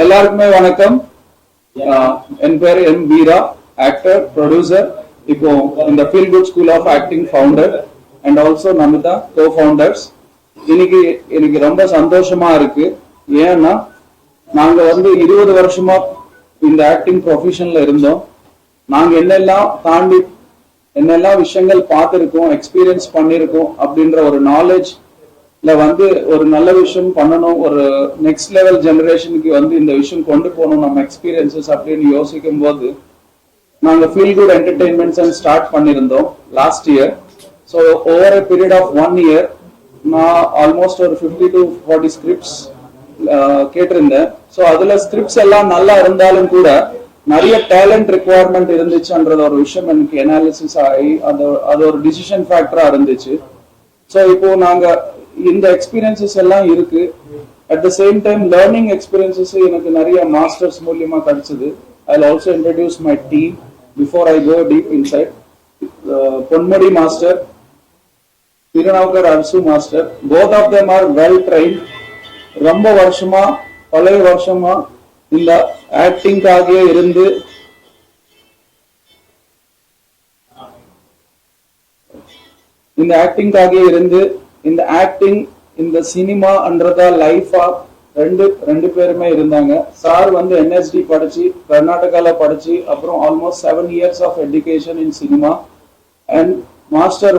எல்லாருக்குமே வணக்கம். என் பேர் எம் வீரா, ஆக்டர், ப்ரொடியூசர், இப்போ இந்த feel good school of acting founder and also Namitha co founders. இன்னைக்கு எனக்கு ரொம்ப சந்தோஷமா இருக்கு. ஏன்னா நாங்க 20 வருஷமா இந்த ஆக்டிங் ப்ரொஃபஷன்ல இருந்தோம். நாங்க என்னெல்லாம் விஷயங்கள் பார்த்திருக்கோம், எக்ஸ்பீரியன்ஸ் பண்ணிருக்கோம் அப்படின்ற ஒரு நாலேஜ் ஒரு நல்ல விஷயம் பண்ணணும், ஒரு நெக்ஸ்ட் லெவல் ஜெனரேஷனுக்கு இந்த விஷயம் கொண்டு போகணும் நம்ம எக்ஸ்பீரியன்சஸ் அப்படின்னு யோசிக்கும் போது நாங்க feel good entertainments and start பண்ணியிருந்தோம் last year. So over a period of 1 year நான் ஆல்மோஸ்ட் ஒரு 50 to 40 ஸ்கிரிப்ட்ஸ் கேட்டிருந்தேன். ஸோ அதுல ஸ்கிரிப்ட்ஸ் எல்லாம் நல்லா இருந்தாலும் கூட நிறைய டேலண்ட் ரிக்குவயர்மெண்ட் இருந்துச்சுன்றது ஒரு விஷயம் எனக்கு அனாலிசிஸ் ஆகி அது ஒரு டிசிஷன் ஃபேக்டரா இருந்துச்சு. ஸோ இப்போ நாங்க இந்த எக்ஸ்பீரியன்சஸ் எல்லாம் இருக்கு. At the same time learning experiences எனக்கு நிறைய மாஸ்டர்ஸ் மூலியமா கிடைச்சது. I'll also introduce my team before I go deep inside. Ponmudi master, Tirunavkar Arsu master, both of them are well trained. ரொம்ப வருஷமா பல வருஷமா இந்த ஆக்டிங்காகவே இருந்து இந்த ஆக்டிங் இந்த சினிமான்றதா லைஃபா ரெண்டு பேருமே இருந்தாங்க. சார் என்எஸ்டி படிச்சு கர்நாடகால படிச்சு அப்புறம் almost 7 years of education in cinema. And master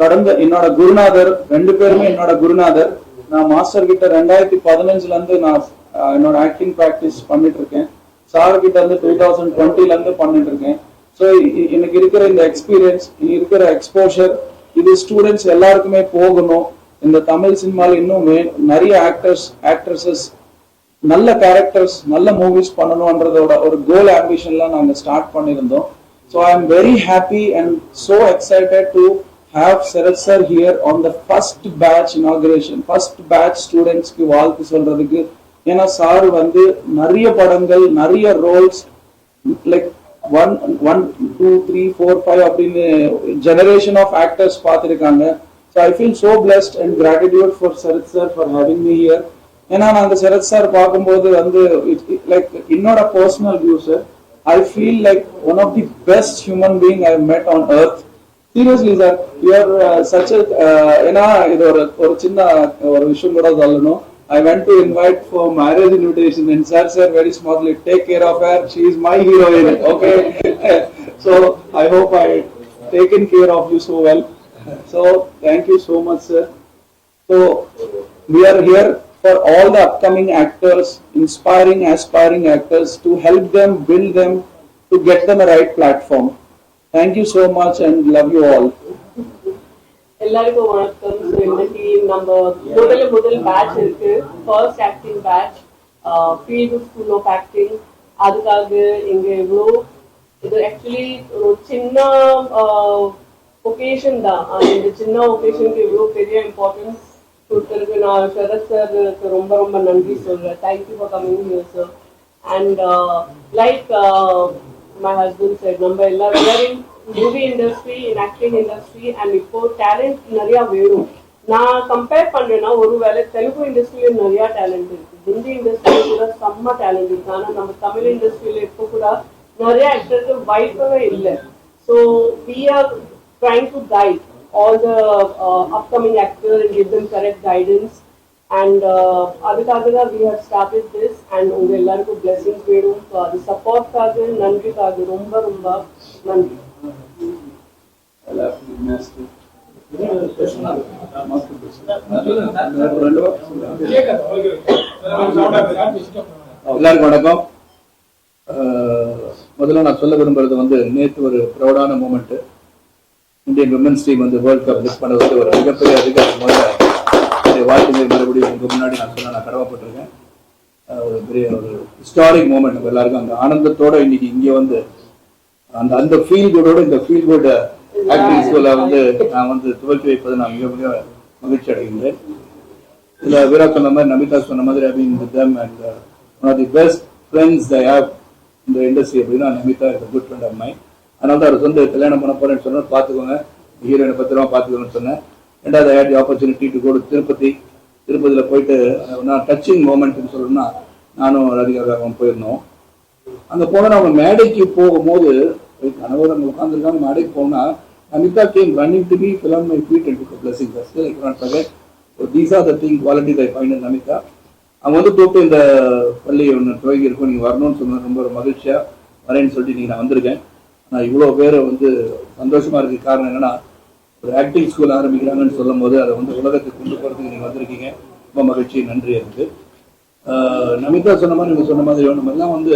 கடந்த என்னோட குருநாதர், ரெண்டு பேருமே என்னோட குருநாதர். நான் மாஸ்டர் கிட்ட 2015ல இருந்து நான் என்னோட ஆக்டிங் பிராக்டிஸ் பண்ணிட்டு இருக்கேன். சார் கிட்ட 2020ல இருந்து பண்ணிட்டு இருக்கேன். ஸோ எனக்கு இருக்கிற இந்த எக்ஸ்பீரியன்ஸ், இருக்கிற எக்ஸ்போஷர், இது ஸ்டூடெண்ட்ஸ் எல்லாருக்குமே போகணும். இந்த தமிழ் சினிமால இன்னும் நிறைய ஆக்ட்ரஸஸ் நல்ல கேரக்டர்ஸ் நல்ல மூவிஸ் பண்ணணும்ன்றதோட ஒரு கோல் ஆம்பிஷன்லாம் நாங்க ஸ்டார்ட் பண்ணியிருந்தோம். So I am very happy and so excited to have Sarath sir here on the first batch inauguration. First batch ஸ்டூடெண்ட்ஸ்க்கு வாழ்த்து சொல்றதுக்கு. ஏன்னா சார் நிறைய படங்கள், நிறைய ரோல்ஸ், லைக் 1, 2, 3, 4, 5 அப்படின்னு ஜெனரேஷன் ஆஃப் ஆக்டர்ஸ் பார்த்திருக்காங்க. So I feel so blessed and gratitude for Sarath sir for having me here. ஏன்னா நாங்க சரத் சார் பார்க்கும்போது like என்னோட personal view sir, I feel like one of the best human being I have met on earth. Seriously sir, you are such a ஏன்னா இது ஒரு சின்ன ஒரு விஷயம் கூட சொல்லணும். I went to invite for marriage invitation and sir very smartly take care of her. She is my heroine. Okay. So I hope I taken care of you so well. So thank you so much sir. So we are here for all the upcoming actors, inspiring aspiring actors, to help them, build them, to get them a right platform. Thank you so much and love you all. எல்லாருக்கும் வணக்கம். இன்னைக்கு நம்ம முதல் batch இருக்கு, first acting batch, feel good school of acting. அதுக்காக இங்க இது actually ஒரு சின்ன ஒகேஷன் தான். இந்த சின்ன ஒகேஷனுக்கு இவ்வளோ பெரிய இம்பார்ட்டன்ஸ் கொடுத்துருக்கு. நான் சரத் சாருக்கு ரொம்ப ரொம்ப நன்றி சொல்றேன். Thank you for coming here sir. And like my husband sir, நம்ம எல்லாரும் movie industry, in acting industry and இப்போ டேலண்ட் நிறைய வேணும். நான் கம்பேர் பண்றேன்னா ஒருவேளை தெலுங்கு இண்டஸ்ட்ரியில நிறைய டேலண்ட் இருக்கு, ஹிந்தி இண்டஸ்ட்ரியில கூட செம்ம டேலண்ட் இருக்கு. ஆனா நம்ம தமிழ் இண்டஸ்ட்ரியில இப்போ கூட நிறைய ஆக்டருக்கு வாய்ப்பவே இல்லை. So we are trying to guide all the upcoming actors and give them correct guidance. And adukagaga we have started this and unga ellarku blessings vedum. So adu support kaga nandri kaga romba nandri. எல்லாருக்கும் வணக்கம். முதல்ல நான் சொல்ல விரும்புறது நேற்று ஒரு ப்ரௌடான moment. Indian women's team world cup list பண்ணது ஒரு மிகப்பெரிய அதிகாரம். வாழ்க்கை மறுபடியும் உங்க முன்னாடி நான் சொல்ல நான் கடமைப்பட்டிருக்கேன். ஒரு பெரிய ஒரு ஹிஸ்டாரிக் மூமெண்ட். நம்ம எல்லாருக்கும் அந்த ஆனந்தத்தோட இன்னைக்கு இங்கே அந்த ஃபீல் குட்டோட இந்த ஃபீல் குட் ஆக்டிங் ஸ்கூலை நான் துவக்கி வைப்பது நான் மிக மிக மகிழ்ச்சி அடைகின்றேன். இதில் வீரா சொன்ன மாதிரி, நமிதா சொன்ன மாதிரி, one of the best friends I have இந்த இண்டஸ்ட்ரி அப்படின்னா Namitha is good friend of mind. அதனால தான் அவர் கல்யாணம் பண்ண போறேன்னு சொன்னா பார்த்துக்கோங்க, ஹீரோயினை பத்திரமா பார்த்துக்கோன்னு சொன்னேன். ரெண்டாவது I had the opportunity to go to திருப்பதியில் போயிட்டு நான் டச்சிங் மூமெண்ட்னு சொல்லணும்னா நானும் ராதிகாவும் போயிருந்தோம். அங்கே போனால் அவங்க மேடைக்கு போகும்போது கணவர் அங்கே உட்காந்துருக்காங்க. மேடைக்கு போனால் Namita came running to me, fell on my feet and took a blessing. Still I cannot forget. So these are the qualities I find in Namita. அவங்க வந்து கூப்பிட்டு இந்த பள்ளி ஒன்று துவங்கி இருக்கும், நீங்கள் வரணும்னு சொன்ன ரொம்ப மகிழ்ச்சியாக வரேன்னு சொல்லிட்டு நீங்கள் நான் வந்திருக்கேன். நான் இவ்வளோ பேரை வந்து சந்தோஷமாக இருக்க காரணம் என்னென்னா, ஒரு ஆக்டிங் ஸ்கூல் ஆரம்பிக்கிறாங்கன்னு சொல்லும் போது அதை வந்து உலகத்துக்கு கொண்டு போகிறதுக்கு நீங்கள் வந்திருக்கீங்க. ரொம்ப மகிழ்ச்சி, நன்றி இருக்குது. நமிதா சொன்ன மாதிரி நீங்கள் சொன்ன மாதிரி நம்ம எல்லாம் வந்து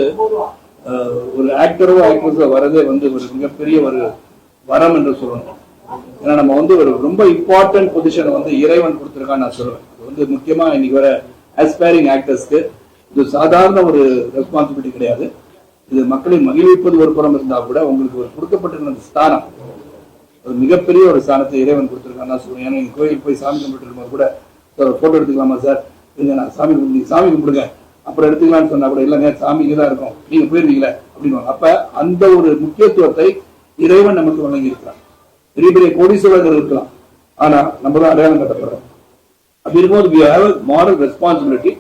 ஒரு ஆக்டரோ ஆக்ட்ரஸோ வரதே வந்து ஒரு மிகப்பெரிய ஒரு வரம் என்று சொல்லணும். ஏன்னா நம்ம வந்து ஒரு ரொம்ப இம்பார்ட்டன்ட் பொசிஷனை வந்து இறைவன் கொடுத்துருக்கான்னு நான் சொல்லுவேன். அது வந்து முக்கியமா இன்னைக்கு வர ஆஸ்பைரிங் ஆக்டர்ஸ்க்கு இது சாதாரண ஒரு ரெஸ்பான்சிபிலிட்டி கிடையாது. இது மக்களை மகிழ்விப்பது ஒரு புறம் இருந்தால் கூட உங்களுக்கு ஒரு கொடுக்கப்பட்டிருந்த ஸ்தானம், ஒரு மிகப்பெரிய ஒரு ஸ்தானத்தை இறைவன் கொடுத்துருக்கான்னு நான் சொல்லுவேன். ஏன்னா நீங்கள் கோயிலுக்கு போய் சாமி கும்பிட்டு இருக்கும்போது கூட ஃபோட்டோ எடுத்துக்கலாமா சார், இல்லைங்க நான் சாமி கும்பிடுங்க அப்புறம் எடுத்துக்கலாம்னு சொன்னா கூட இல்லைங்க சாமிக்கு தான் இருக்கும், நீங்க போயிருவீங்களே அப்படின்னு. அப்ப அந்த ஒரு முக்கியத்துவத்தை இறைவன் நமக்கு வழங்கி இருக்கிறார். பெரிய பெரிய கோடீஸ்வரர்கள் இருக்கலாம், ஆனா நம்ம தான் அடையாளம் கட்டப்படுறோம். அப்படி இருக்கும்போது we have a moral responsibility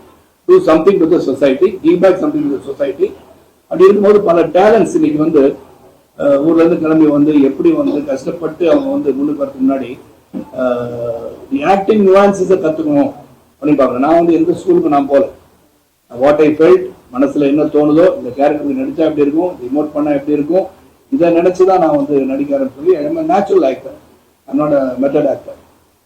to do something to the society, give back something to the society. அப்படி இருக்கும்போது பல டேலண்ட்ஸ் இன்னைக்கு வந்து ஊர்ல இருந்து கிளம்பி வந்து எப்படி வந்து கஷ்டப்பட்டு அவங்க வந்து முன்னுக்கு வரதுக்கு முன்னாடி ஆக்டிங் நியூவான்சஸை கத்துக்கணும் அப்படின்னு பாக்குறேன். நான் வந்து எந்த ஸ்கூலுக்கு நான் போல, வாட் ஐ ஃபெல்ட், மனசுல என்ன தோணுதோ, இந்த கேரக்டருக்கு நடிச்சா எப்படி இருக்கும், ரிமோட் பண்ணா எப்படி இருக்கும், இதை நினைச்சுதான் நான் வந்து நடிக்கிறேன்னு சொல்லி நேச்சுரல் ஆக்டர், என்னோட மெத்தட் ஆக்டர்.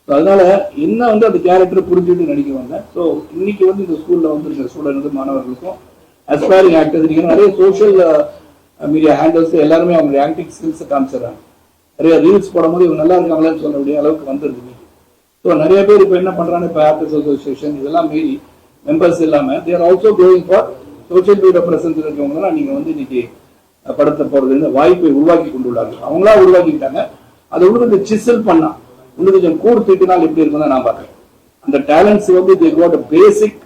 ஸோ அதனால என்ன வந்து அந்த கேரக்டரை புரிஞ்சுட்டு நடிக்க வந்தேன். ஸோ இன்னைக்கு வந்து இந்த ஸ்கூல்ல வந்து ஸ்டூடெண்ட் மாணவர்களுக்கும் அஸ்பைரிங் ஆக்டர்ஸ் நீங்க நிறைய சோஷியல் மீடியா ஹேண்டல்ஸ் எல்லாருமே அவங்க ஆக்டிங் ஸ்கில்ஸை காமிச்சிடறாங்க. நிறைய ரீல்ஸ் போடும்போது இவங்க நல்லா இருக்காங்களான்னு சொல்லக்கூடிய அளவுக்கு வந்துருக்கு. ஸோ நிறைய பேர் இப்போ என்ன பண்றாங்க, இப்போ ஆக்டர்ஸ் அசோசியேஷன் இதெல்லாம் மீறி மெம்பர்ஸ் இல்லாமல் they're also going for social media presence இருக்கவங்கலாம் நீங்க வந்து இன்னைக்கு படத்தை போறது வாய்ப்பை உருவாக்கி கொண்டுள்ளார்கள். அவங்களா உருவாக்கிட்டாங்க. அதை இன்னும் கொஞ்சம் சிசல் பண்ணா, இன்னும் கொஞ்சம் கூடு தீட்டினால் எப்படி இருக்குன்னு நான் பார்க்குறேன். அந்த டேலண்ட்ஸ் வந்து தே காட் பேசிக்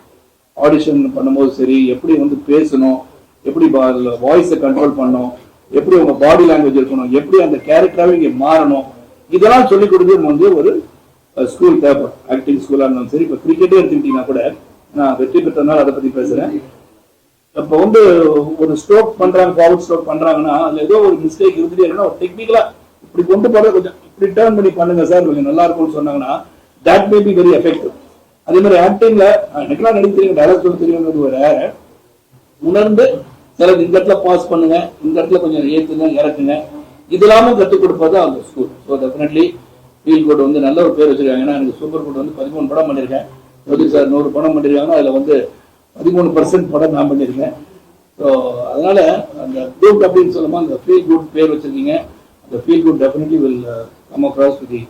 ஆடிஷன் பண்ணும்போது சரி, எப்படி வந்து பேசணும், எப்படி வாய்ஸை கண்ட்ரோல் பண்ணணும், எப்படி உங்க பாடி லாங்குவேஜ் இருக்கணும், எப்படி அந்த கேரக்டராகவே இங்கே மாறணும், இதெல்லாம் சொல்லிக் கொடுத்து வந்து ஒரு ஸ்கூல் தேவைப்படும். ஆக்டிங் ஸ்கூலாக இருந்தாலும் சரி, இப்போ கிரிக்கெட்டே எடுத்துக்கிட்டீங்கன்னா கூட நான் வெற்றி பெற்றனால அதை பற்றி பேசுகிறேன். இப்போ வந்து ஒரு ஸ்ட்ரோக் பண்றாங்க, ஃபார்வர்ட் ஸ்ட்ரோக் பண்றாங்கன்னா அதுல ஏதோ ஒரு மிஸ்டேக் இருந்துட்டே இருக்குன்னா ஒரு டெக்னிக்கலா இப்படி கொண்டு போற கொஞ்சம் இப்படி டர்ன் பண்ணி பண்ணுங்க சார் கொஞ்சம் நல்லா இருக்கும்னு சொன்னாங்கன்னா that may be very effective. அதே மாதிரி ஆக்டிங்ல எனக்குலாம் நடிக்க தெரியும், டைலாக் சொல்ல தெரியுங்கிறது ஒரு உணர்ந்து சில இந்த இடத்துல பாஸ் பண்ணுங்க, இந்த இடத்துல கொஞ்சம் ஏற்றுங்க இறக்குங்க, இது இல்லாமல் கற்றுக் கொடுப்பது அந்த school. So definitely feel good வந்து நல்ல ஒரு பேர் வச்சிருக்காங்க. ஏன்னா எனக்கு சூப்பர் குட் வந்து 13 படம் பண்ணியிருக்கேன். மோதி சார் 100 படம் பண்ணியிருக்காங்கன்னா அதில் வந்து 13% படம் நான் பண்ணியிருக்கேன். ஸோ அதனால அந்த குட் அப்படின்னு சொல்லுமா அந்த ஃபீல் குட் பேர் வச்சிருக்கீங்க. அந்த feel good definitely will come across to the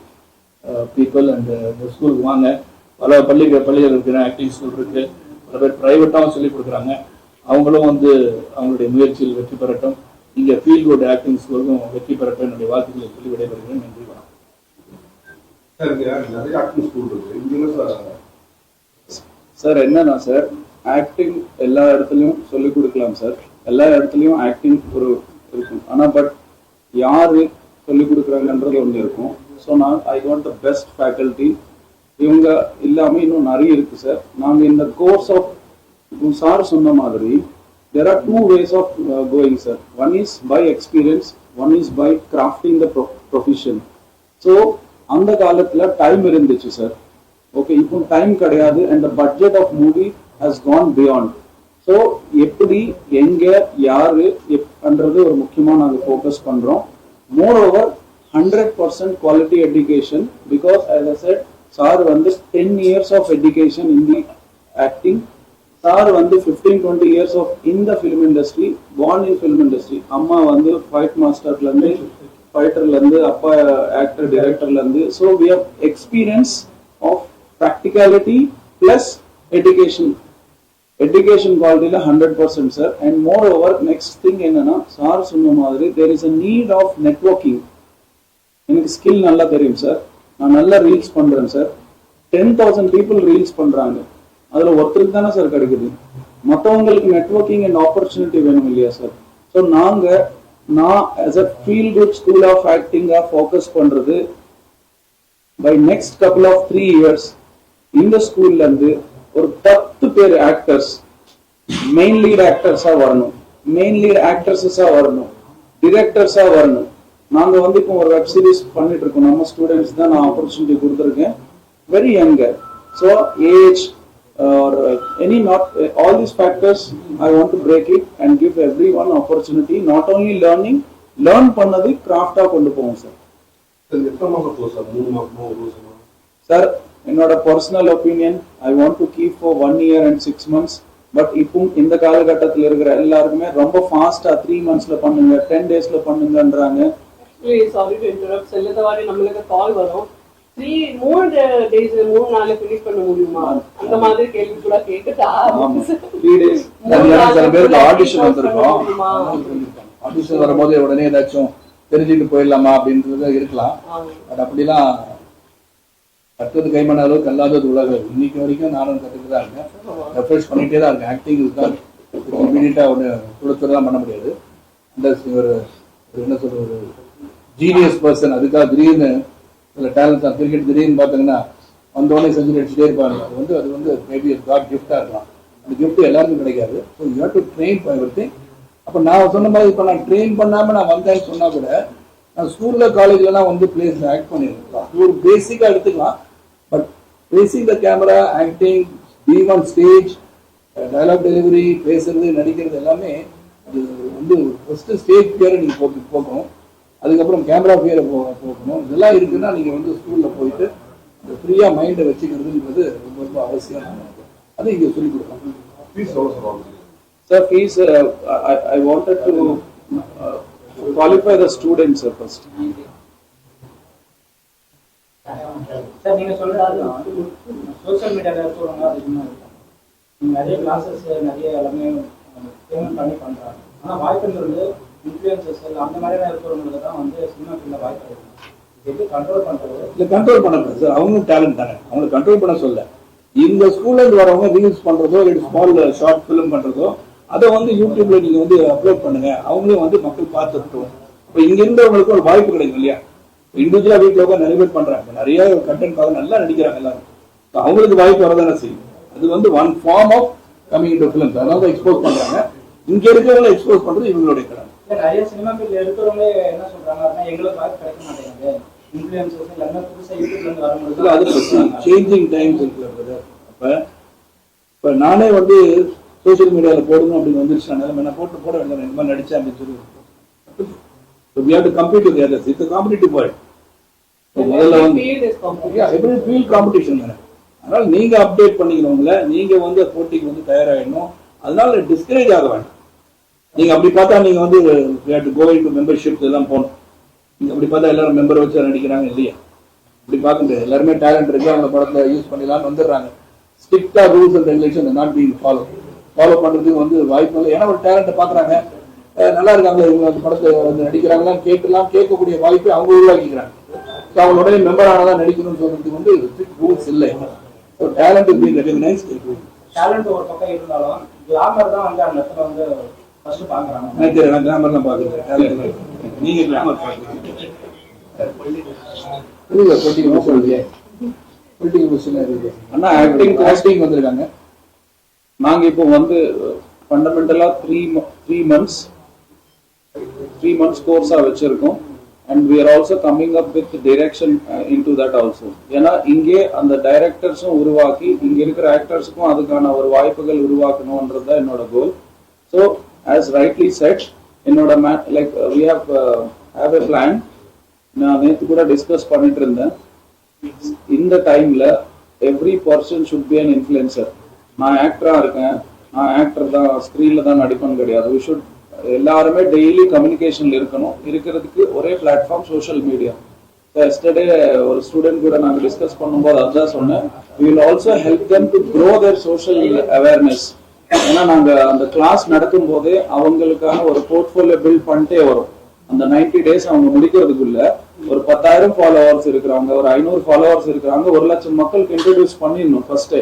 people and இந்த ஸ்கூலுக்கு வாங்க. பல பள்ளிகள் இருக்கிற ஆக்டிங் ஸ்கூல் இருக்கு, பல பேர் பிரைவேட்டாகவும் சொல்லிக் கொடுக்குறாங்க. அவங்களும் வந்து அவங்களுடைய முயற்சியில் வெற்றி பெறட்டும். இங்கே ஃபீல் குட் ஆக்டிங் ஸ்கூலுக்கும் வெற்றி பெறட்டும் என்னுடைய வாழ்த்துக்களை சொல்லி விடைபெறுகிறேன். நன்றி, வணக்கம். நிறைய ஆக்டிங் ஸ்கூல் இருக்கு சார். என்னன்னா சார், ஆக்டிங் எல்லா இடத்துலையும் சொல்லிக் கொடுக்கலாம் சார், எல்லா இடத்துலையும் ஆக்டிங் ஒரு இருக்கும். ஆனால் பட் யாரு சொல்லிக் கொடுக்குறாங்கன்றது ஒன்று இருக்கும். ஸோ நான் I want the best faculty. இவங்க இல்லாமல் இன்னும் நிறைய இருக்கு சார். நாங்கள் இந்த கோர்ஸ் ஆஃப் சார் சொன்ன மாதிரி there are two ways of going sir. One is by experience, one is by crafting the profession. So அந்த காலத்துல டைம் இருந்துச்சு சார். ஓகே, இப்போ டைம் கிடையாது. And the budget of movie has gone beyond. So எப்படி எங்க யாரு எப்பன்றது ஒரு முக்கியமாக நாங்கள் ஃபோக்கஸ் பண்றோம். Moreover 100% quality education. Because as I said, sir வந்து 10 years of education in the acting. Sir வந்து 15-20 years of in the film industry, born in film industry. அம்மா வந்து ஃபைட் மாஸ்டர்ல இருந்து, ஃபைட்டர்ல இருந்து, அப்பா ஆக்டர் டைரக்டர்ல இருந்து. So we have experience of practicality plus education quality 100% sir. And moreover next thing என்னன்னா, sir சொன்ன மாதிரி there is a need of networking. எனக்கு ஸ்கில் நல்லா தெரியும் சார், நான் நல்லா ரீல்ஸ் பண்றேன் சார். 10,000 people ரீல்ஸ் பண்றாங்க, அதுல ஒருத்தருக்கு தானே சார் கிடைக்குது. மற்றவங்களுக்கு நெட்வொர்க்கிங் அண்ட் ஆப்பர்ச்சுனிட்டி வேணும் இல்லையா சார். ஸோ நான் as a feel good school of acting focus பண்றது by next couple of 3 years இந்த ஸ்கூல்ல இருந்து ஒரு 10 பேர் ஆக்டர்ஸ் மெயின் லீட் ஆக்டர்ஸா வரணும், மெயின் லீட் ஆக்ட்ரஸஸா வரணும், டிரெக்டர்ஸா வரணும். நாங்க வந்து இப்போ ஒரு வெப் சீரிஸ் பண்ணிட்டு இருக்கோம், நம்ம ஸ்டூடெண்ட்ஸ் தான் நான் ஆப்பர்ச்சுனிட்டி கொடுத்துருக்கேன், very younger. So age or any not all these factors I want to break it and give everyone opportunity, not only learn பண்ணது கிராஃப்டா கொண்டு போவோம் சார். சார் எத்தனை மாசம் கோர்ஸ் சார்? 3 மாசமா, 1 வருஷமா? சார் என்னோட personal opinion, I want to keep for 1 year and 6 months. But இப்போ இந்த காலகட்டத்தில் இருக்கிற எல்லாருக்குமே ரொம்ப ஃபாஸ்டா 3 monthsல பண்ணுங்க, 10 daysல பண்ணுங்கன்றாங்க. Sorry to interrupt. சில தடவை நம்மளுக்கு கால் வரும், 3 days 3 நாள்ல ஃபினிஷ் பண்ண முடியுமா, அந்த மாதிரி கேள்வி கூட கேட்டுட்டா 3 days. சில பேருக்கு ஆடிஷன் வந்திருக்கோம், ஆடிஷன் வரும்போது உடனே ஏதாச்சும் தெரிஞ்சுட்டு போயிடலாமா அப்படின்றது இருக்கலாம். பட் அப்படிலாம் கற்றது கைமண அளவுக்கு அல்லாதது உலகம். இன்னைக்கு வரைக்கும் நானும் கற்றுட்டு தான் இருக்கேன், ரெஃப்ரெஷ் பண்ணிட்டே தான் இருக்கேன். ஆக்டிங் தான் இமீடியட்டா ஒன்று சுடச்சுடலாம் பண்ண முடியாது. அந்த ஒரு என்ன சொல்ற ஒரு ஜீனியஸ் பர்சன், அதுக்காக திடீர்னு சில டேலண்ட்ஸ் தான் கிரிக்கெட் திடீர்னு பார்த்தீங்கன்னா வந்தோடனே செஞ்சு அடிச்சுட்டே இருப்பாங்க. அது வந்து மேபி காட் கிஃப்டாக இருக்கலாம். அந்த கிஃப்ட் எல்லாருக்கும் கிடைக்காது. So you have to train for everything. அப்போ நான் சொன்ன மாதிரி இப்போ நான் ட்ரெயின் பண்ணாமல் நான் வந்தேன்னு சொன்னால் கூட நான் ஸ்கூலில் காலேஜ்லலாம் வந்து பிளேஸ் ஆக்ட் பண்ணியிருக்கலாம். இது ஒரு பேசிக்காக எடுத்துக்கலாம். But basic the camera, acting, being on stage, dialogue delivery, பேசுறது, நடிக்கிறது எல்லாமே அது வந்து ஃபர்ஸ்ட் ஸ்டேஜ் பேரை நீங்கள் போக்கணும். அதுக்கப்புறம் கேமரா பேரை போக்கணும். இதெல்லாம் இருக்குன்னா நீங்கள் வந்து ஸ்கூலில் போயிட்டு அந்த ஃப்ரீயாக மைண்டை வச்சுக்கிறதுன்றது ரொம்ப ரொம்ப அவசியம். அதை இங்கே சொல்லிக் கொடுக்கணும். ஃபீஸ் எவ்வளோ சார் ஆகுது? Sir, fees, I wanted to qualify the students first. Sir நீங்க சொல்றது சோசியல் மீடியால இருக்கிறவங்க நிறைய கிளாஸஸ் நிறைய எல்லாமே பேமெண்ட் பண்ணி பண்றாங்க. ஆனா வாய்ப்புங்கிறது இன்ஃப்ளூயன்சர்ஸ் அந்த மாதிரியான இருக்கிறவங்களுக்கு தான் வந்து சினிமா ஃபீல்ட்ல வாய்ப்பு இருக்கு. எப்படி கண்ட்ரோல் பண்றது? இல்லை கண்ட்ரோல் பண்ண சார், அவங்களும் டேலண்ட் தானே, அவங்களை கண்ட்ரோல் பண்ண சொல்ல. இந்த ஸ்கூல்ல இருந்து வரவங்க ரீல்ஸ் பண்றதோ இல்லை ஸ்மால் ஷார்ட் ஃபிலிம் பண்றதோ அதை வந்து யூடியூப்ல நீங்க வந்து அப்லோட் பண்ணுங்க, அவங்களையும் வந்து மக்கள் பார்த்துட்டோம். இப்போ இங்க இருந்தவங்களுக்கு ஒரு வாய்ப்பு கிடைக்கும் இல்லையா? இண்டிவிஜுவலா வீட்டில் உட்காந்து நிறைய பேர் பண்றாங்க, நிறைய கண்டென்ட் பார்க்க நல்லா நடிக்கிறாங்க எல்லாரும். அவங்களுக்கு வாய்ப்பு வரதானே செய்யும். அது வந்து one form of coming to films. அதனால தான் எக்ஸ்போஸ் பண்றாங்க. இங்க இருக்கிறவங்களை எக்ஸ்போஸ் பண்றது இவங்களுடைய கடமை. நிறைய சினிமா ஃபீல்ட்ல இருக்கிறவங்களே என்ன சொல்றாங்க, எங்களுக்கு வாய்ப்பு கிடைக்க மாட்டேங்குது, இன்ஃப்ளூயன்சர்ஸ் எல்லாமே புதுசாக யூடியூப்ல இருந்து வரும்போது அது சேஞ்சிங் டைம்ஸ் இருக்குல்ல. அப்ப நானே வந்து சோசியல் மீடியாவில் போடணும் அப்படின்னு வந்துருச்சு. நான் போட வேண்டாம், இந்த மாதிரி நடிச்சேன் அப்படின்னு சொல்லி. We have to compete with the others. It's a competitive world. முதல்ல வந்து எப்படி ஃபீல்ட் காம்படிஷன் தானே. அதனால நீங்க அப்டேட் பண்ணிக்கணும்ல, நீங்க வந்து போட்டிக்கு வந்து தயாராகிடணும். அதனால டிஸ்கரேஜ் ஆக வேண்டாம். நீங்க அப்படி பார்த்தா நீங்க வந்து கோயிங் டு மெம்பர்ஷிப் எல்லாம் போகணும். நீங்க அப்படி பார்த்தா எல்லாரும் மெம்பர் வச்சு நடிக்கிறாங்க இல்லையா? இப்படி பார்க்க முடியாது. எல்லாருமே டேலண்ட் இருக்கு, அவங்க படத்துல யூஸ் பண்ணிடலாம்னு வந்துடுறாங்க. ஸ்ட்ரிக்டா rules and regulation not being follow பண்றதுக்கு வந்து வாய்ப்பு இல்லை. ஏன்னா ஒரு டேலண்ட்டை பாக்குறாங்க, நல்லா இருக்காங்களா இவங்க அந்த படத்தை வந்து நடிக்கிறாங்களா கேட்கக்கூடிய வாய்ப்பை அவங்க உருவாக்கிக்கிறாங்க. ஸோ அவங்க உடனே மெம்பர் ஆனதான் நடிக்கணும்னு சொல்றதுக்கு வந்து ஸ்ட்ரிக்ட் ரூல்ஸ் இல்லை. So talent is being recognised. Talent ஒரு பக்கம் இருந்தாலும் கிளாமர் தான் வந்து அந்த இடத்துல வந்து ஃபர்ஸ்ட் பாக்குறாங்க. நான் கிளாமர்லாம் பாக்குறேன், நீங்க கிளாமர் பாக்குறீங்க. அண்ணா ஆக்டிங் வந்திருக்காங்க. நாங்க இப்போ வந்து ஃபண்டமெண்டலா 3 months கோர்ஸா வச்சிருக்கோம். and we are also coming up with direction into that also. ஏன்னா இங்கே அந்த டைரக்டர்ஸும் உருவாக்கி இங்க இருக்கிற ஆக்டர்ஸுக்கும் அதுக்கான ஒரு வாய்ப்புகள் உருவாக்கணும்ன்றது தான் என்னோட goal. So as rightly said, என்னோட like we have a plan. நான் நேற்று கூட டிஸ்கஸ் பண்ணிட்டு இருந்தேன். இந்த டைம்ல every person should be an influencer. நான் ஆக்டரா இருக்கேன், நான் ஆக்டர் தான், ஸ்க்ரீன்ல தான் நடிப்பேன்னு கிடையாது. வி ஷுட் எல்லாருமே டெய்லி கம்யூனிகேஷன்ல இருக்கணும். இருக்கிறதுக்கு ஒரே பிளாட்ஃபார்ம் சோஷியல் மீடியா. எஸ்டர்டே ஒரு ஸ்டூடெண்ட் கூட நாங்கள் டிஸ்கஸ் பண்ணும்போது அதுதான் சொன்னேன். we will also help them to grow their social awareness. ஏன்னா நாங்க அந்த கிளாஸ் நடக்கும் போதே அவங்களுக்கான ஒரு போர்ட்ஃபோலியோ பில்ட் பண்ணிட்டே வரும். அந்த 90 days அவங்க முடிக்கிறதுக்குள்ள ஒரு 10,000 ஃபாலோவர்ஸ் இருக்கிறவங்க, ஒரு 500 ஃபாலோவர்ஸ் இருக்கிறாங்க, 1,00,000 மக்களுக்கு இன்ட்ரோடியூஸ் பண்ணிடணும் ஃபர்ஸ்டே.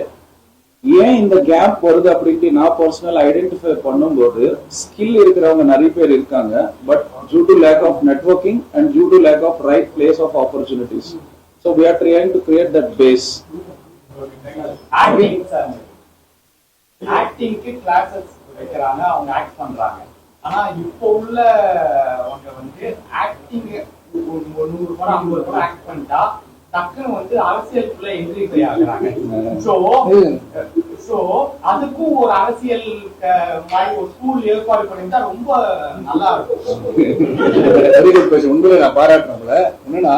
ஏன் இந்த கேப் வருது அப்படின்ட்டு நான் பர்சனல் ஐடென்டிஃபை பண்ணும்போது ஸ்கில் இருக்கிறவங்க நிறைய பேர் இருக்காங்க. But due to lack of networking and due to lack of right place of opportunities. So we are trying to create that base. ஆக்டிங்க்கு கிளாஸஸ் வைக்கிறாங்க, அவங்க ஆக்ட் பண்றாங்க. ஆனா இப்போ உள்ளவங்க வந்து ஆக்டிங் 100 படம் 50 படம் ஆக்ட் பண்ணிட்டா டக்குன்னு வந்து அரசியலுக்குள்ள என்ட்ரி போய் ஆகுறாங்க. சோ அதுக்கும் ஒரு அரசியல் மாதிரி ஒரு ஸ்கூல் ஏற்பாடு பண்ணிட்டா ரொம்ப நல்லா இருக்கும். உங்களை நான் பாராட்டுறேன்ல, என்னன்னா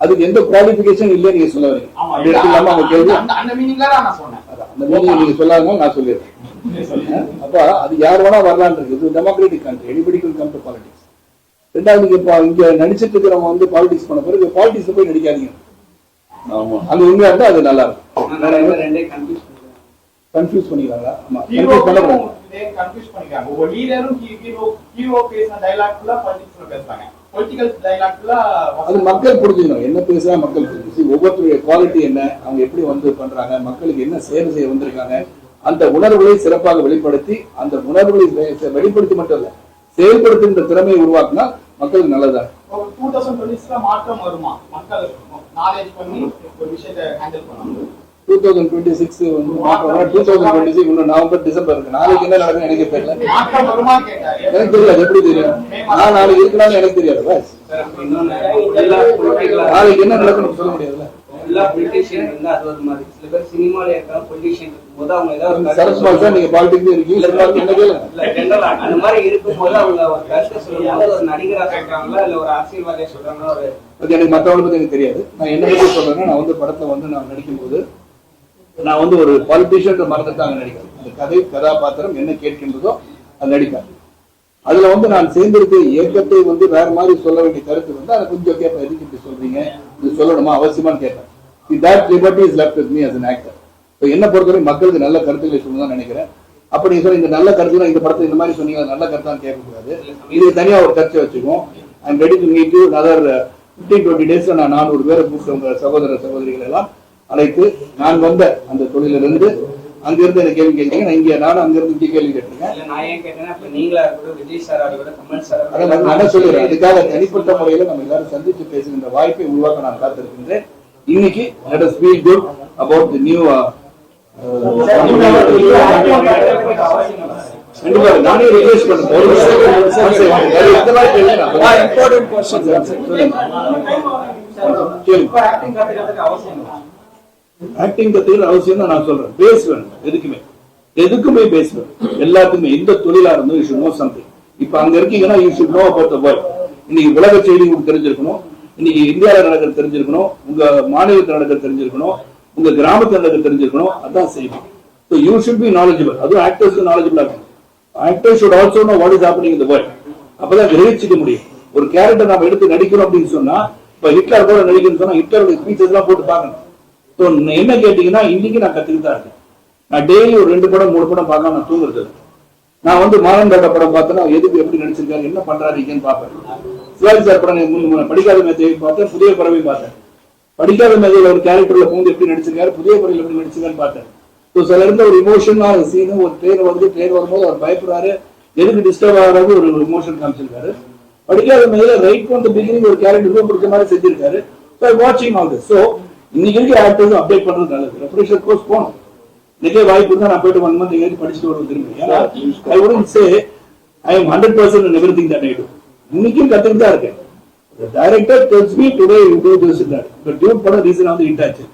அதுக்கு எந்த குவாலிபிகேஷன் இல்ல நீங்க சொல்ல வரீங்க. அந்த மீனிங்ல தான் நான் சொன்னேன். அந்த மீனிங் நீங்க சொல்லாதனால நான் சொல்லிடுறேன். அப்ப அது யார் வேணா வரலான் இருக்கு. இது democratic country, anybody can come to politics. ரெண்டாவது இங்க நடிச்சிட்டு இருக்கிறவங்க வந்து பாலிடிக்ஸ் பண்ண பிறகு பாலிடிக்ஸ்ல போய் நடிக்காதீங்க. ஆமா, அது உண்மையா இருந்தா அது நல்லா இருக்கும். கன்ஃபியூஸ் பண்ணிக்கிறாங்க. ஆமா, கன்ஃபியூஸ் பண்ணிக்கிறாங்க. ஒரு லீடரும் ஹீரோ பேசின டயலாக்ல பாலிடிக்ஸ்ல பேசுறாங்க. பொலிட்டிக்கல் டயலாக்ல அது மக்கள் புரிஞ்சுக்கணும். என்ன பேசுறா மக்கள் புரிஞ்சு, ஒவ்வொருத்தருடைய குவாலிட்டி என்ன, அவங்க எப்படி வந்து பண்றாங்க, மக்களுக்கு என்ன சேவை செய்ய வந்திருக்காங்க, அந்த உணர்வுகளை சிறப்பாக வெளிப்படுத்தி, அந்த உணர்வுகளை வெளிப்படுத்தி மட்டும் இல்ல செயல்படுத்துகின்ற திறமையை உருவாக்குனா மக்களுக்கு நல்லதா. 2026 மாற்றம் வருமா? மக்கள் நாலேஜ் பண்ணி ஒரு விஷயத்தை ஹேண்டில் பண்ணுவாங்க. 2026 வந்து மாற்றம். 2026 இன்னும் நவம்பர் டிசம்பர் இருக்கு. நாளைக்கு என்ன நடக்கும் எனக்கு தெரியல. மாற்றம் வருமா கேட்டாரு. எனக்கு தெரியல, எப்படி தெரியும்? நான் நாளைக்கு இருக்கலாம்னு எனக்கு தெரியாது. நாளைக்கு என்ன நடக்கும் சொல்ல முடியாதுல்ல. எல்லா பொலிட்டிஷியன் வந்து அது ஒரு மாதிரி சில பேர் சினிமால இருக்க பொலிட்டிஷியன் இருக்கும்போது அவங்க ஏதாவது சரஸ்மால் சார் நீங்க பாலிடிக்ஸ் இருக்கீங்க, என்ன கேளுங்க. ஜெனரலா அந்த மாதிரி இருக்கும்போது அவங்க ஒரு கருத்தை சொல்லும்போது ஒரு நடிகரா சொல்றாங்களா இல்ல ஒரு அரசியல்வாதியா சொல்றாங்களா? ஒரு எனக்கு மற்றவங்களை பத்தி எனக்கு தெரியாது. நான் என்ன பத்தி சொல்றேன்னா, நான் வந்து படத்தை வந்து நான் நடிக்கும் போது நான் வந்து ஒரு பாலிட்டிஷியன் மறந்துட்டு அங்க நடிக்கிறேன். அந்த கதை கதாபாத்திரம் என்ன கேட்கின்றதோ அது நடிப்பேன். அதுல வந்து நான் சேர்ந்திருக்க இயக்கத்தை வந்து வேற மாதிரி சொல்ல வேண்டிய கருத்து வந்து அதை கொஞ்சம் கேட்பேன். எதுக்கு இப்படி சொல்றீங்க, இது சொல்லணுமா அவசியமானு கேட்பேன். That liberty is left with me as an actor. So என்ன பொறுத்தவரை மக்களுக்கு நல்ல கருத்துக்களை சொல்லணும் நினைக்கிறேன். அப்ப நீங்க சொல்ற இந்த நல்ல கருத்து இந்த படத்தை இந்த மாதிரி சொன்னீங்க, நல்ல கருத்தான் கேட்கக்கூடாது. இது தனியா ஒரு சர்ச்சை வச்சுக்குவோம். I am ready to meet you another 15-20 days. நான் 400 பேரை கூப்பிட்டு உங்க சகோதர சகோதரிகள் எல்லாம் அழைத்து நான் வந்த அந்த தொழிலிருந்து அங்கிருந்து எனக்கு கேள்வி கேட்கிறீங்க. நான் இங்க நானும் அங்கிருந்து இங்கே கேள்வி கேட்டிருக்கேன். நான் ஏன் கேட்டேன்னா இப்ப நீங்களா கூட விஜய் சாரா கூட கமல் சாரா அதை நான் சொல்லிடுறேன். அதுக்காக தனிப்பட்ட முறையில நம்ம எல்லாரும் சந்திச்சு பேசுகின்ற வாய்ப்பை உருவாக்க நான் காத்திருக்கின்றேன். இன்னைக்கு let us feel good about the new நானே ரிக்வெஸ்ட் பண்ணுறேன். இம்பார்ட்டன்ட் क्वेश्चन ஆக்டிங் கத்துக்கிற அவசியம் தான் நான் சொல்றேன். பேஸ் வேணும், எதுக்குமே பேஸ் வேணும். எல்லாத்துக்குமே எந்த தொழிலா இருந்தும் யூ ஷுட் நோ சம்திங். இப்ப அங்க இருக்கீங்கன்னா you should know about the world. இன்னைக்கு உலக செய்தி உங்களுக்கு தெரிஞ்சிருக்கணும், இன்னைக்கு இந்தியாவில் நடக்கிறது தெரிஞ்சிருக்கணும், உங்க மாநிலத்தில் நடக்கிறது தெரிஞ்சிருக்கணும், உங்க கிராமத்தில் நடக்கிறது தெரிஞ்சிருக்கணும். அதான் செய்தி. So you should be knowledgeable. அதுவும் ஆக்டர்ஸ் knowledgeable ஆகணும். Actors should also know what is happening in the world. அப்பதான் கிரகிச்சிக்க முடியும். ஒரு கேரக்டர் நாம எடுத்து நடிக்கிறோம் அப்படின்னு சொன்னா, இப்ப ஹிட்லர் கூட நடிக்கணும்னு சொன்னா ஹிட்லருடைய ஸ்பீச்சஸ் எல்லாம் போட்டு பார்க்கணும். ஸோ என்ன கேட்டீங்கன்னா, இன்னைக்கு நான் கத்துக்கிட்டு தான் இருக்கேன். நான் டெய்லி ஒரு 2 படம் 3 படம் பார்க்காம நான் தூங்குறது. நான் வந்து மாறன் டாட்டா படம் பார்த்தேன்னா எதுக்கு எப்படி நடிச்சிருக்காரு, என்ன பண்றாருன்னு பார்ப்பேன். சிவாஜி சார் படம் படிக்காத மேதையை பார்த்தேன், புதிய பறவை பார்த்தேன். படிக்காத மேதையில ஒரு கேரக்டர்ல பூந்து எப்படி நடிச்சிருக்காரு, புதிய பறவையில் எப்படி நடிச்சிருக்காருன்னு பார்த்தேன். ஸோ சில இருந்த ஒரு இமோஷனா சீனு, ஒரு ட்ரெயின் வரும்போது அவர் பயப்படுறாரு, எதுக்கு டிஸ்டர்ப் ஆகிறாரு, ஒரு இமோஷன் காமிச்சிருக்காரு. படிக்காத மேதையில ரைட் ஃப்ரம் தி பிகினிங் ஒரு கேரக்டர் பிடிச்ச மாதிரி செஞ்சிருக்காரு. ஸோ வாட்சிங் ஆல் திஸ். ஸோ இன்னைக்கு இருக்க ஆக்டர்ஸ் அப்டேட் பண்றது நல்லது. ரெஃப்ரெஷர் கோர்ஸ் போகணும். இன்னைக்கே வாய்ப்பு இருந்தா நான் போயிட்டு 1 month எங்கேயாச்சும் படிச்சுட்டு வருவது திரும்பி. ஏன்னா ஐ wouldn't say I am 100% in everything that I do. இன்னைக்கும் கத்துக்கிட்டு தான் இருக்கேன். The director tells me today you do this and that. But Dune படம் ரீசன் வந்து ஹிட் ஆச்சு.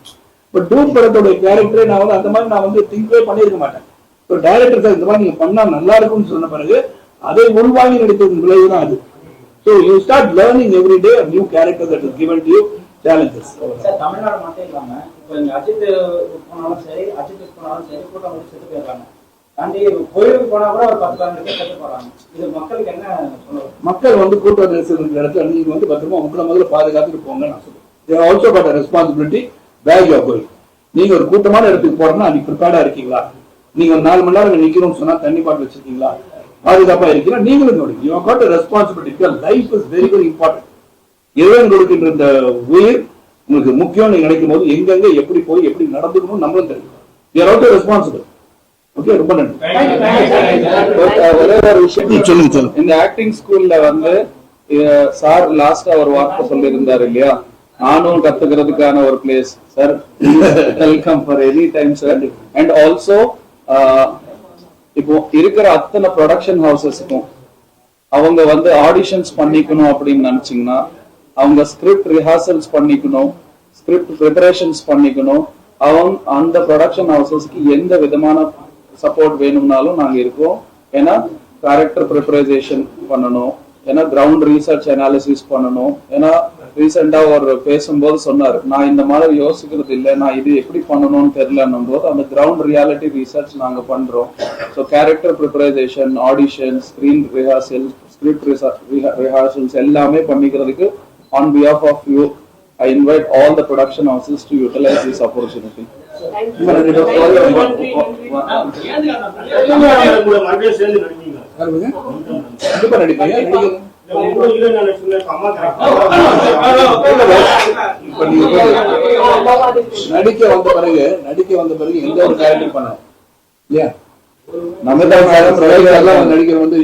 பட் Dune படத்தோட கேரக்டரை நான் வந்து அந்த மாதிரி நான் வந்து திங்க்வே பண்ணியிருக்க மாட்டேன். ஸோ டைரக்டர் சார் இந்த மாதிரி நீங்க பண்ணா நல்லா இருக்கும்னு சொன்ன பிறகு அதை உள்வாங்கி நடித்தது விளைவு தான் அது. So you start learning every day a new character that is given to you. Challenges. Sir Tamil Nadu மட்டும் இல்லாம இப்போ இங்க அஜித் போனாலும் சரி, அஜித் போனாலும் சரி, கூட்டம் வந்து செத்து போயிடுறாங்க. தாண்டி கோயிலுக்கு போனா கூட ஒரு 10-12 பேர் செத்து போறாங்க. இது மக்களுக்கு என்ன சொல்லுவாங்க? மக்கள் வந்து கூட்ட நெரிசல் இருக்கிற இடத்துல நீங்க வந்து பத்திரமா உங்களை முதல்ல பாதுகாத்துட்டு போங்க நான் சொல்லுவேன். They also got a responsibility where you are going. நீங்க ஒரு கூட்டமான இடத்துக்கு போறோம்னா நீங்க ப்ரிப்பேர்டா இருக்கீங்களா, நீங்க ஒரு 4 மணி நேரம் நிக்கணும்னு சொன்னா தண்ணி பாட்டில் வச்சிருக்கீங்களா, பாதுகாப்பா இருக்கீங்களா, நீங்களும் நோடி. You have got a responsibility. Your life is very very important. இறைவன் கொடுக்கின்ற இந்த உயிர் உங்களுக்கு முக்கியம். நீங்க நினைக்கும் போது எங்கெங்க எப்படி போய் எப்படி நடந்துக்கணும் நம்மளும் தெரியும். We are also responsible. Okay, ரொம்ப நன்றி. ஒரே ஒரு விஷயம் சொல்லுங்க. இந்த ஆக்டிங் ஸ்கூல்ல வந்து சார் லாஸ்டா ஒரு வார்த்தை சொல்லியிருந்தாரு இல்லையா, நானும் கத்துக்கிறதுக்கான ஒரு place sir. Welcome for any time sir. And also இப்போ இருக்கிற அத்தனை ப்ரொடக்ஷன் ஹவுசஸ்க்கும் அவங்க வந்து ஆடிஷன்ஸ் பண்ணிக்கணும் அப்படின்னு நினைச்சீங்கன்னா அவங்க ஸ்கிரிப்ட் ரிஹர்சல்ஸ் பண்ணிக்கணும், ஸ்கிரிப்ட் ப்ரிப்பரேஷன்ஸ் பண்ணிக்கணும். அவங்க அந்த ப்ரொடக்ஷன் ஹவுசஸ்க்கு எந்த விதமான சப்போர்ட் வேணும்னாலும் நாங்க இருக்கோம். ஏன்னா கேரக்டர் ப்ரிப்பரேஷன் பண்ணணும், ஏன்னா கிரவுண்ட் ரீசர்ச் அனாலிசிஸ் பண்ணணும். ஏன்னா ரீசெண்டா ஒரு பேசும்போது சொன்னார், நான் இந்த மாதிரி யோசிக்கிறது இல்லை, நான் இது எப்படி பண்ணணும்னு தெரியலன்னும் போது அந்த கிரவுண்ட் ரியாலிட்டி ரிசர்ச் நாங்க பண்றோம். So character preparation, audition, screen rehearsal, script rehearsals எல்லாமே பண்ணிக்கிறதுக்கு on behalf of you I invite all the production houses to utilize this opportunity. Thank you. நன்றி. மறுபடியும் சேர்ந்து நடிப்பீங்க. கண்டிப்பா நடிப்பேன். நடிக்கிறேன். உங்க ஹீரோயின் நினைச்சுங்க அம்மா இப்ப நீங்க நடிக்க வந்த பிறகு எந்த ஒரு கேரக்டர் பண்ண இல்லையா? நமிதா மேடம் எல்லாம் நடிக்கிற வந்து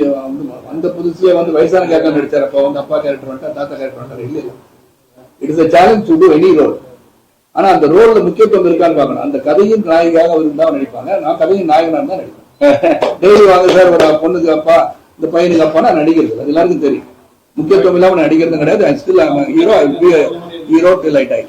அந்த புதுசியா வந்து வயசான கேரக்டர் நடிச்சார். அப்ப அவங்க அப்பா கேரக்டர் வந்துட்டா, தாத்தா கேரக்டர் வந்துட்டாரு. இல்ல, it is a challenge to do any role. ஆனா அந்த ரோல்ல முக்கியத்துவம் இருக்கான்னு பார்க்கணும். அந்த கதையின் நாயகியாக அவர் இருந்தா நடிப்பாங்க. நான் கதையின் நாயகனா தான் நடிப்பேன். டெய்லி வாங்க சார், ஒரு பொண்ணுக்கு அப்பா, இந்த பையனுக்கு அப்பா நான் நடிக்கிறது, அது எல்லாருக்கும் தெரியும். முக்கியத்துவம் இல்லாம நடிக்கிறது கிடையாது. I still am a hero. I will be a hero till I die.